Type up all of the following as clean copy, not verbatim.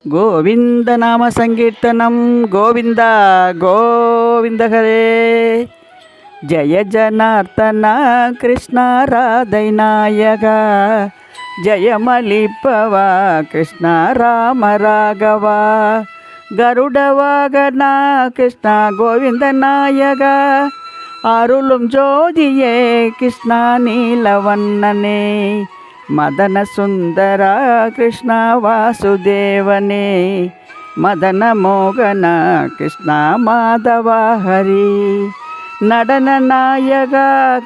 गोविंद नाम संकीर्तनम गोविंद गोविंद हरे। जय जनार्दन कृष्ण राधैनायक जय मलिपव कृष्ण राम राघव गरुड़ वागन कृष्ण गोविंद नायक अरुलुम ज्योतिये कृष्ण नीलवन्नने मदन सुंदर कृष्ण वासुदेवने मदन मोहन कृष्ण माधव हरि नडन नायक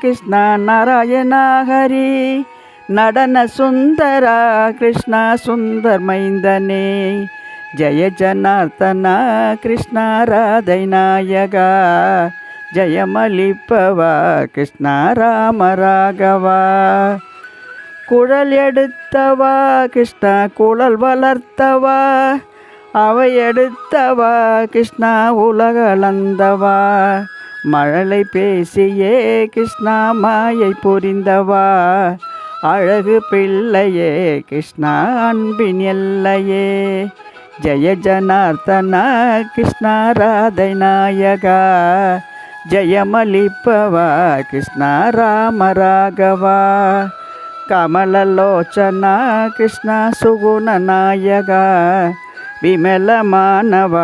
कृष्ण नारायण हरि नडन सुंदर कृष्ण सुंदर मैंदने जय जनार्दन कृष्ण राधैनायक जय मलिपव कृष्ण राम राघव குழல் எடுத்தவா கிருஷ்ணா குழல் வளர்த்தவா அவை எடுத்தவா கிருஷ்ணா உலகளந்தவா மழலை பேசியே கிருஷ்ணா மாயை புரிந்தவா அழகு பிள்ளையே கிருஷ்ணா அன்பின் எல்லையே ஜெய ஜனார்தன கிருஷ்ணா ராதைநாயகா ஜெயமலிப்பவா கிருஷ்ணா ராம ராகவா कमललोचना कृष्ण सुगुण नायक विमल मानव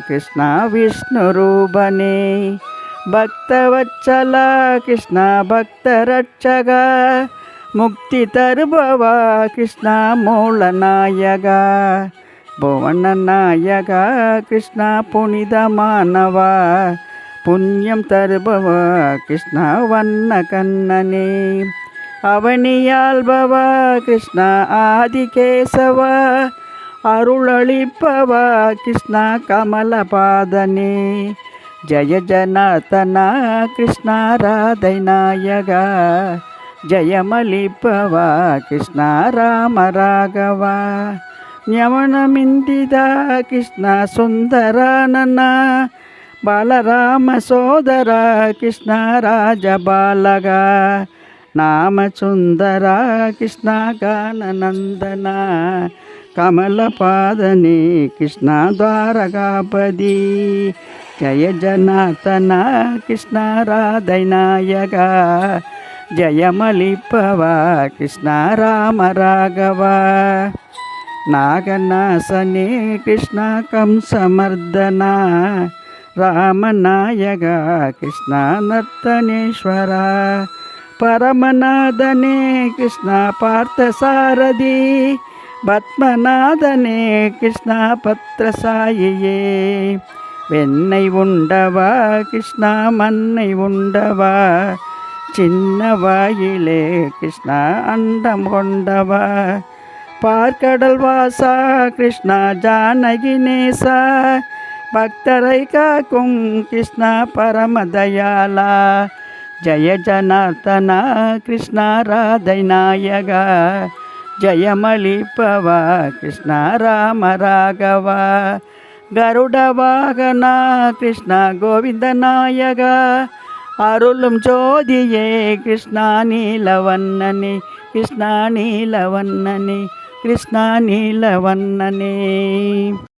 कृष्ण विष्णु रूपने भक्तवत्सल कृष्ण भक्त रक्षक मुक्ति तरुभव कृष्ण मूल नायक भुवन नायक कृष्ण पुनित मानव पुण्यम तरुभव कृष्ण वन्न कन्नने அவனியால்பவ கிருஷ்ண ஆதிகேசவ அருளளிப்பவ கிருஷ்ண கமலபாதனே ஜய ஜனார்தன கிருஷ்ண ராதைநாயக ஜயமலிப்பவ கிருஷ்ண ராம ராகவ ஞமனமிந்தித கிருஷ்ண சுந்தரானன பாலராம சோதர கிருஷ்ண ராஜபாலக नाम सुंदर कृष्ण गाननंदन कमलपादने कृष्ण द्वारकापदी जय जनार्दन कृष्ण राधैनायक जय मलिपव कृष्ण राम राघव नागनासने कृष्ण कंसमर्दन रामनायक कृष्ण नर्तनेश्वर परमनादने कृष्ण पार्थसारथि पद्मनादने कृष्ण पत्रसायिये வெண்ணை உண்டவா கிருஷ்ணா மண்ணை உண்டவா சின்ன வாயிலே கிருஷ்ணா அண்டம் கொண்டவா பார்க்கடல் வாசா கிருஷ்ணா ஜானகி நேசா பக்தரை காக்கும் கிருஷ்ணா பரமதயாலா जय जनार्दन कृष्ण राधैनायक जय मलिपव कृष्ण राम राघव गरुड़ वाहन कृष्ण गोविंद नायक अरुलुम ज्योतिये कृष्ण नीलवन्नने कृष्ण नीलवन्नने कृष्ण नीलवन्नने।